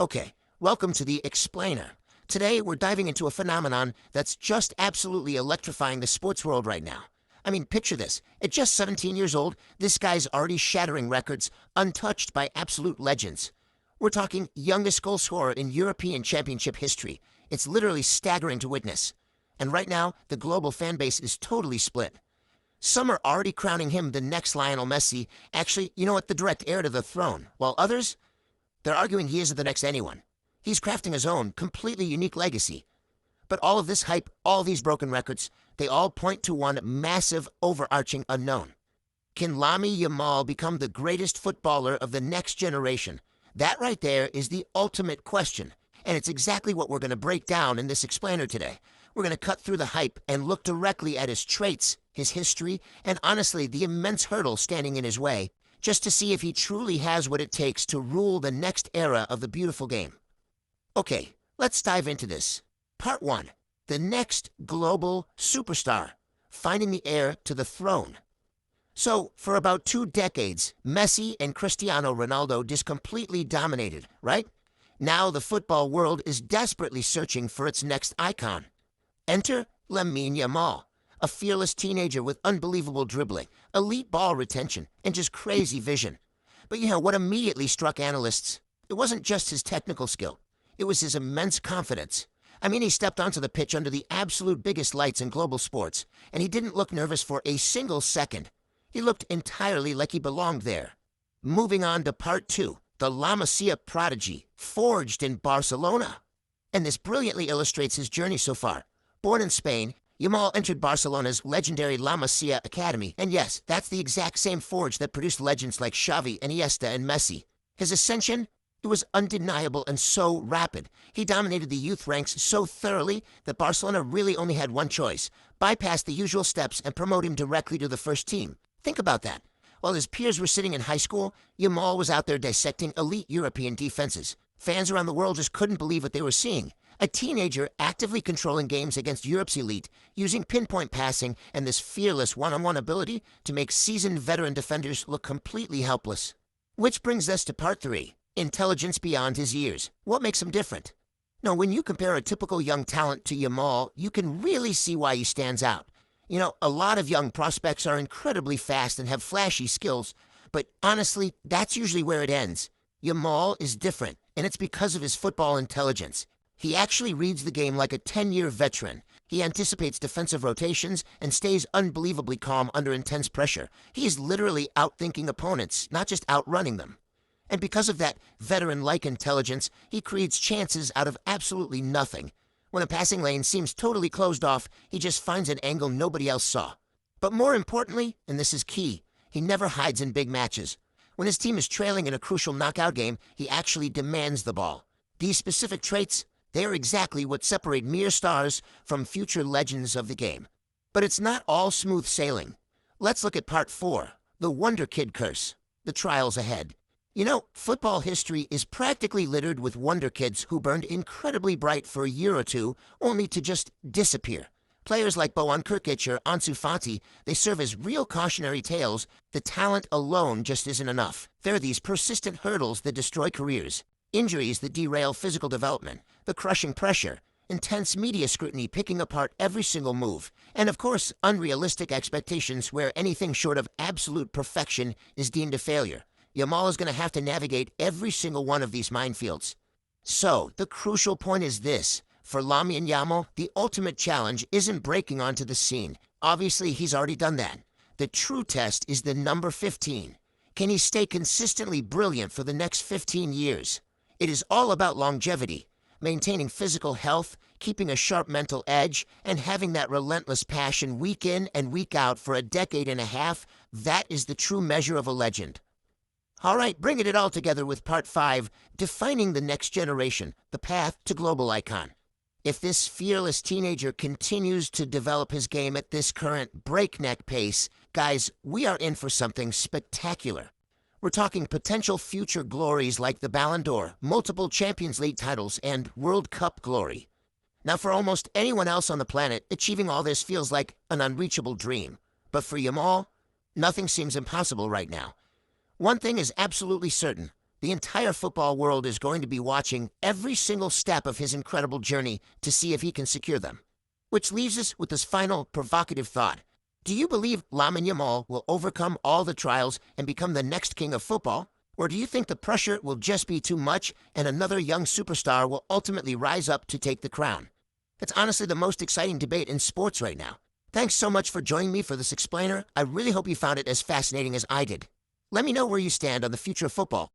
Okay, welcome to the Explainer. Today, we're diving into a phenomenon that's just absolutely electrifying the sports world right now. I mean, picture this. At just 17 years old, this guy's already shattering records untouched by absolute legends. We're talking youngest goal scorer in European Championship history. It's literally staggering to witness. And right now, the global fan base is totally split. Some are already crowning him the next Lionel Messi, actually, you know what, the direct heir to the throne, while others, they're arguing he isn't the next anyone. He's crafting his own, completely unique legacy. But all of this hype, all these broken records, they all point to one massive, overarching unknown. Can Lamine Yamal become the greatest footballer of the next generation? That right there is the ultimate question, and it's exactly what we're going to break down in this explainer today. We're going to cut through the hype and look directly at his traits, his history, and honestly, the immense hurdle standing in his way, just to see if he truly has what it takes to rule the next era of the beautiful game. Okay, let's dive into this. Part 1. The next global superstar, finding the heir to the throne. So, for about 2 decades, Messi and Cristiano Ronaldo just completely dominated, right? Now the football world is desperately searching for its next icon. Enter Lamine Yamal, a fearless teenager with unbelievable dribbling, elite ball retention, and just crazy vision. But you know what immediately struck analysts? It wasn't just his technical skill. It was his immense confidence. I mean, he stepped onto the pitch under the absolute biggest lights in global sports, and he didn't look nervous for a single second. He looked entirely like he belonged there. Moving on to part 2, the Masia prodigy, forged in Barcelona. And this brilliantly illustrates his journey so far. Born in Spain, Yamal entered Barcelona's legendary La Masia Academy, and yes, that's the exact same forge that produced legends like Xavi, Iniesta, and Messi. His ascension? It was undeniable and so rapid. He dominated the youth ranks so thoroughly that Barcelona really only had one choice: bypass the usual steps and promote him directly to the first team. Think about that. While his peers were sitting in high school, Yamal was out there dissecting elite European defenses. Fans around the world just couldn't believe what they were seeing. A teenager actively controlling games against Europe's elite, using pinpoint passing and this fearless one-on-one ability to make seasoned veteran defenders look completely helpless. Which brings us to part 3, intelligence beyond his years. What makes him different? Now, when you compare a typical young talent to Yamal, you can really see why he stands out. You know, a lot of young prospects are incredibly fast and have flashy skills, but honestly, that's usually where it ends. Yamal is different, and it's because of his football intelligence. He actually reads the game like a 10-year veteran. He anticipates defensive rotations and stays unbelievably calm under intense pressure. He is literally outthinking opponents, not just outrunning them. And because of that veteran-like intelligence, he creates chances out of absolutely nothing. When a passing lane seems totally closed off, he just finds an angle nobody else saw. But more importantly, and this is key, he never hides in big matches. When his team is trailing in a crucial knockout game, he actually demands the ball. These specific traits, they are exactly what separate mere stars from future legends of the game. But it's not all smooth sailing. Let's look at part 4, the wonderkid curse, the trials ahead. You know, football history is practically littered with wonderkids who burned incredibly bright for a year or two, only to just disappear. Players like Bojan Krkic or Ansu Fati, they serve as real cautionary tales. The talent alone just isn't enough. There are these persistent hurdles that destroy careers, injuries that derail physical development, the crushing pressure, intense media scrutiny picking apart every single move, and of course, unrealistic expectations where anything short of absolute perfection is deemed a failure. Yamal is going to have to navigate every single one of these minefields. So, the crucial point is this. For Lamine Yamal, the ultimate challenge isn't breaking onto the scene. Obviously, he's already done that. The true test is the number 15. Can he stay consistently brilliant for the next 15 years? It is all about longevity, maintaining physical health, keeping a sharp mental edge, and having that relentless passion week in and week out for a decade and a half. That is the true measure of a legend. All right, bringing it all together with part 5, defining the next generation, the path to global icon. If this fearless teenager continues to develop his game at this current breakneck pace, guys, we are in for something spectacular. We're talking potential future glories like the Ballon d'Or, multiple Champions League titles, and World Cup glory. Now, for almost anyone else on the planet, achieving all this feels like an unreachable dream. But for Yamal, nothing seems impossible right now. One thing is absolutely certain. The entire football world is going to be watching every single step of his incredible journey to see if he can secure them. Which leaves us with this final provocative thought. Do you believe Lamine Yamal will overcome all the trials and become the next king of football? Or do you think the pressure will just be too much and another young superstar will ultimately rise up to take the crown? It's honestly the most exciting debate in sports right now. Thanks so much for joining me for this explainer. I really hope you found it as fascinating as I did. Let me know where you stand on the future of football.